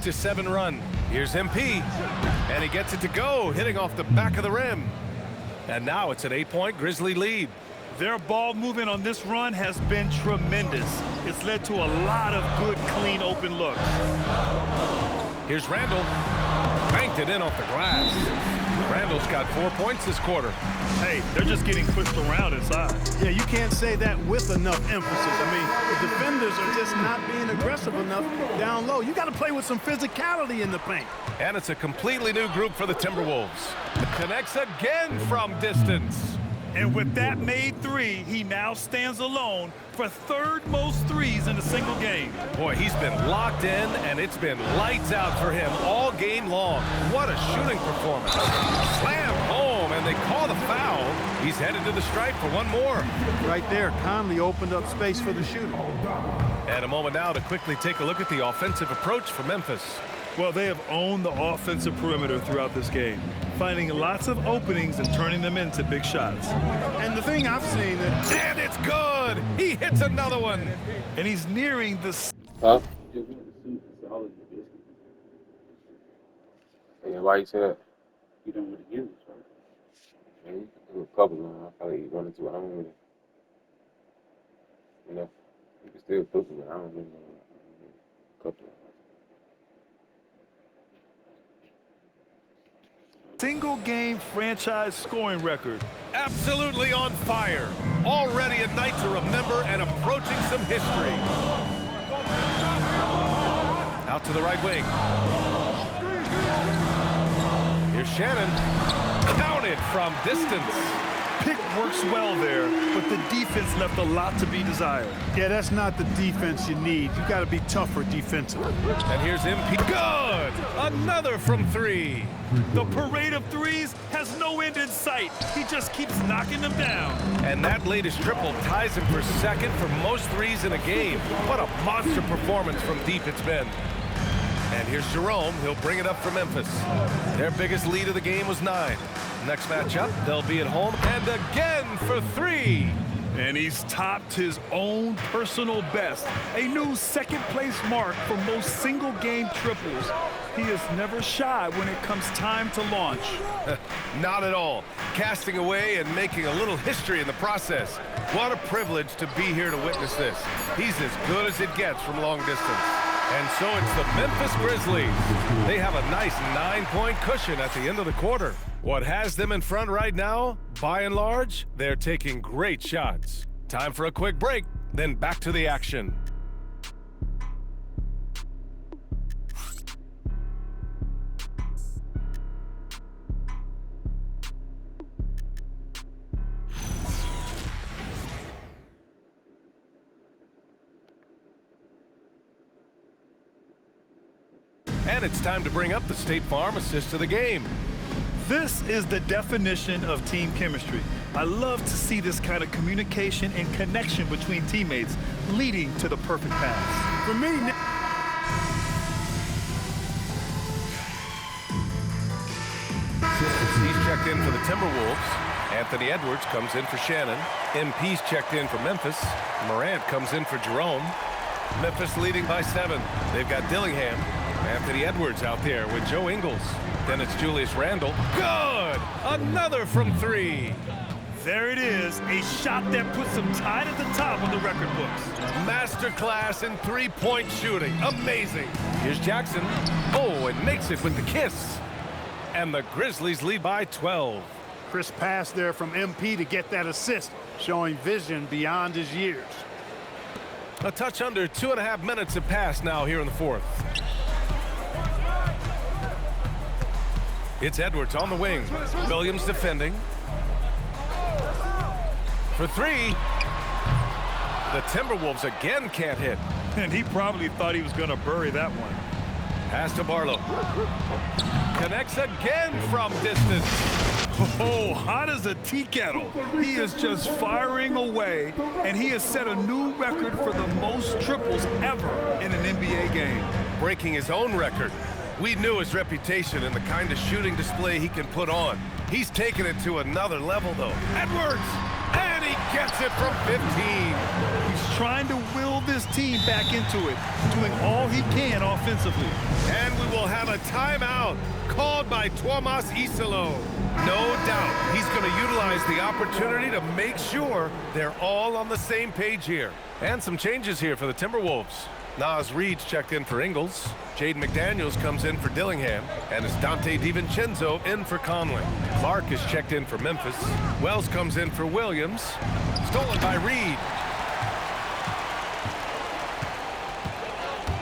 to 7 run. Here's MP, and he gets it to go, hitting off the back of the rim. And now it's an 8-point Grizzly lead. Their ball movement on this run has been tremendous. It's led to a lot of good, clean, open looks. Here's Randall. Banked it in off the glass. Randall's got 4 points this quarter. Hey, they're just getting pushed around inside. Yeah, you can't say that with enough emphasis. I mean, the defenders are just not being aggressive enough down low. You got to play with some physicality in the paint. And it's a completely new group for the Timberwolves. Connects again from distance. And with that made three, he now stands alone for third most threes in a single game. Boy, he's been locked in, and it's been lights out for him all game long. What a shooting performance. Slam home, and they call the foul. He's headed to the stripe for one more. Right there, Conley opened up space for the shooter. And a moment now to quickly take a look at the offensive approach for Memphis. Well, they have owned the offensive perimeter throughout this game, finding lots of openings and turning them into big shots. And the thing I've seen is... And it's good! He hits another one! And he's nearing the... Huh? Yeah, why you say that? You don't want to use, right? Man, you can do a couple of them. I probably run into it. I don't really, you know, you can still cook it, but I don't really know a couple of them. Single game franchise scoring record. Absolutely on fire. Already a night to remember and approaching some history. Out to the right wing. Here's Shannon. Counted from distance. Pick works well there, but the defense left a lot to be desired. Yeah, that's not the defense you need. You got to be tougher defensively. And here's MP. Good! Another from 3. The parade of threes has no end in sight. He just keeps knocking them down. And that latest triple ties him for second for most threes in a game. What a monster performance from deep it's been. And here's Jerome. He'll bring it up for Memphis. Their biggest lead of the game was 9. Next matchup, they'll be at home. And again for 3. And he's topped his own personal best. A new second-place mark for most single-game triples. He is never shy when it comes time to launch. Not at all. Casting away and making a little history in the process. What a privilege to be here to witness this. He's as good as it gets from long distance. And so it's the Memphis Grizzlies. They have a nice 9-point cushion at the end of the quarter. What has them in front right now? By and large, they're taking great shots. Time for a quick break, then back to the action. And it's time to bring up the State Farm assist of the game. This is the definition of team chemistry. I love to see this kind of communication and connection between teammates leading to the perfect pass. For me, He's checked in for the Timberwolves. Anthony Edwards comes in for Shannon. MP's checked in for Memphis. Morant comes in for Jerome. Memphis leading by 7. They've got Dillingham. Anthony Edwards out there with Joe Ingles. Then it's Julius Randle. Good! Another from 3. There it is, a shot that puts him tied at the top of the record books. Masterclass in three-point shooting. Amazing. Here's Jackson. Oh, and makes it with the kiss. And the Grizzlies lead by 12. crisp pass there from MP to get that assist, showing vision beyond his years. A touch under 2.5 minutes have passed now here in the 4th. It's Edwards on the wing. Williams defending. For 3. The Timberwolves again can't hit. And he probably thought he was going to bury that one. Pass to Barlow. Connects again from distance. Oh, hot as a tea kettle. He is just firing away, and he has set a new record for the most triples ever in an NBA game. Breaking his own record. We knew his reputation and the kind of shooting display he can put on. He's taken it to another level, though. Edwards! And he gets it from 15. He He's trying to will this team back into it, doing all he can offensively. And we will have a timeout called by Tuomas Isalo. No doubt he's going to utilize the opportunity to make sure they're all on the same page here. And some changes here for the Timberwolves. Naz Reid's checked in for Ingles. Jaden McDaniels comes in for Dillingham. And it's Dante DiVincenzo in for Conley. Clark is checked in for Memphis. Wells comes in for Williams. Stolen by Reid.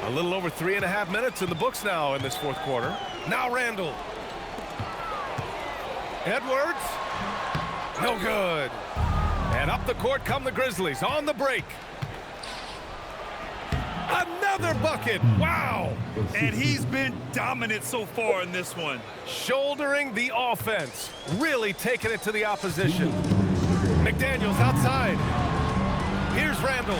A little over 3.5 minutes in the books now in this fourth quarter. Now Randall. Edwards. No good. And up the court come the Grizzlies on the break. Another bucket. Wow. And he's been dominant so far in this one. Shouldering the offense. Really taking it to the opposition. McDaniels outside. Here's Randall.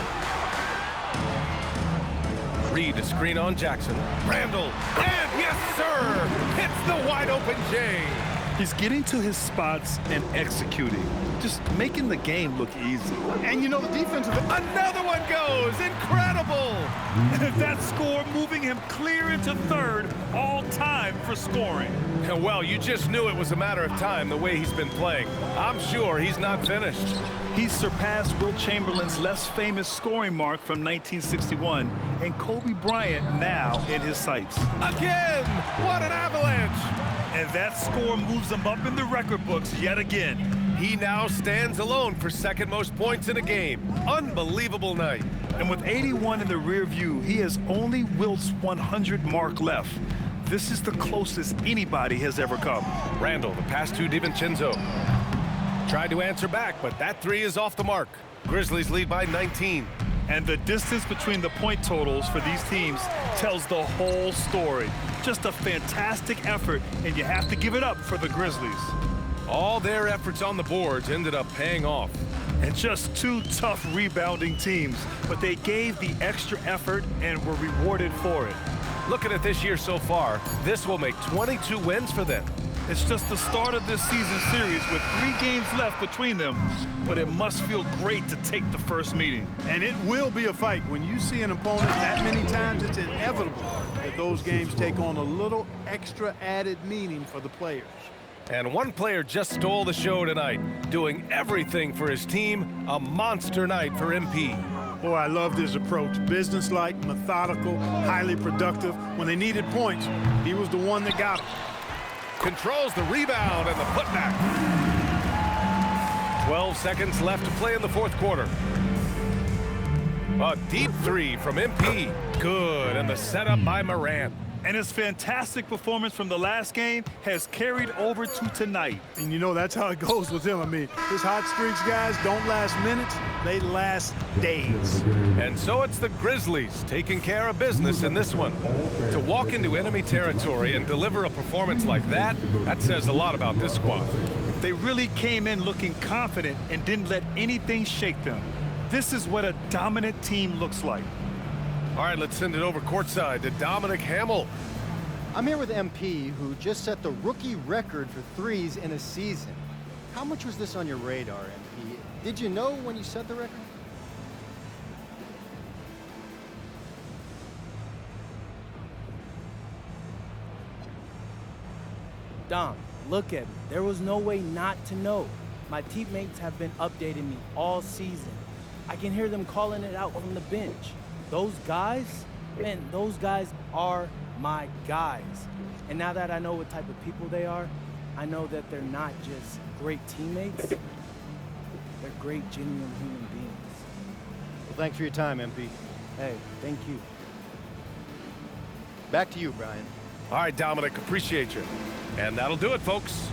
Reid to screen on Jackson. Randall. And yes, sir. Hits the wide open J. He's getting to his spots and executing. Just making the game look easy. And you know the defensive. Another one goes. Incredible. That score moving him clear into third all time for scoring. Well, you just knew it was a matter of time the way he's been playing. I'm sure he's not finished. He's surpassed Wilt Chamberlain's less famous scoring mark from 1961 and Kobe Bryant now in his sights. Again, what an avalanche. And that score moves him up in the record books yet again. He now stands alone for second most points in a game. Unbelievable night. And with 81 in the rear view, he has only Wilt's 100 mark left. This is the closest anybody has ever come. Randall, the pass to DiVincenzo. Tried to answer back, but that three is off the mark. Grizzlies lead by 19. And the distance between the point totals for these teams tells the whole story. Just a fantastic effort, and you have to give it up for the Grizzlies. All their efforts on the boards ended up paying off. And just two tough rebounding teams, but they gave the extra effort and were rewarded for it. Looking at this year so far, this will make 22 wins for them. It's just the start of this season series with 3 games left between them, but it must feel great to take the first meeting. And it will be a fight. When you see an opponent that many times, it's inevitable that those games take on a little extra added meaning for the players. And one player just stole the show tonight, doing everything for his team. A monster night for MP. Boy, I love his approach. Businesslike, methodical, highly productive. When they needed points, he was the one that got them. Controls the rebound and the putback. 12 seconds left to play in the fourth quarter. A deep three from MP. Good, and the setup by Morant. And his fantastic performance from the last game has carried over to tonight. And you know, that's how it goes with him. I mean, his hot streaks, guys, don't last minutes. They last days. And so it's the Grizzlies taking care of business in this one. To walk into enemy territory and deliver a performance like that, that says a lot about this squad. They really came in looking confident and didn't let anything shake them. This is what a dominant team looks like. All right, let's send it over courtside to Dominic Hamill. I'm here with MP, who just set the rookie record for threes in a season. How much was this on your radar, MP? Did you know when you set the record? Dom, look at me. There was no way not to know. My teammates have been updating me all season. I can hear them calling it out from the bench. Those guys, man, those guys are my guys. And now that I know what type of people they are, I know that they're not just great teammates, they're great, genuine human beings. Well, thanks for your time, MP. Hey, thank you. Back to you, Brian. All right, Dominic, appreciate you. And that'll do it, folks.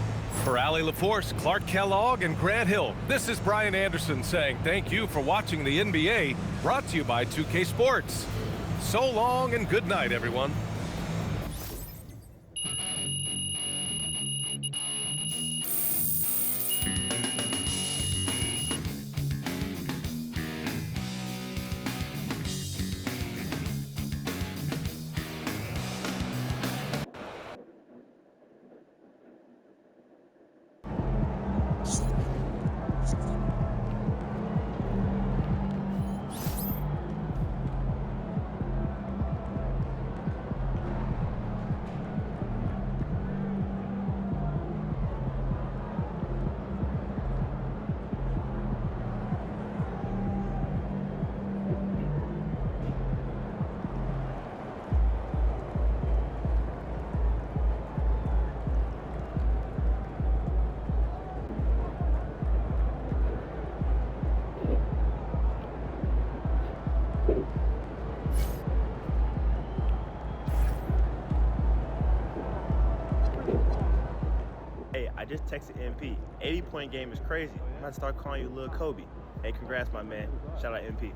For Allie LaForce, Clark Kellogg, and Grant Hill, this is Brian Anderson saying thank you for watching the NBA, brought to you by 2K Sports. So long and good night, everyone. I just texted MP. 80-point game is crazy. I'm about to start calling you Lil Kobe. Hey, congrats, my man. Shout out MP.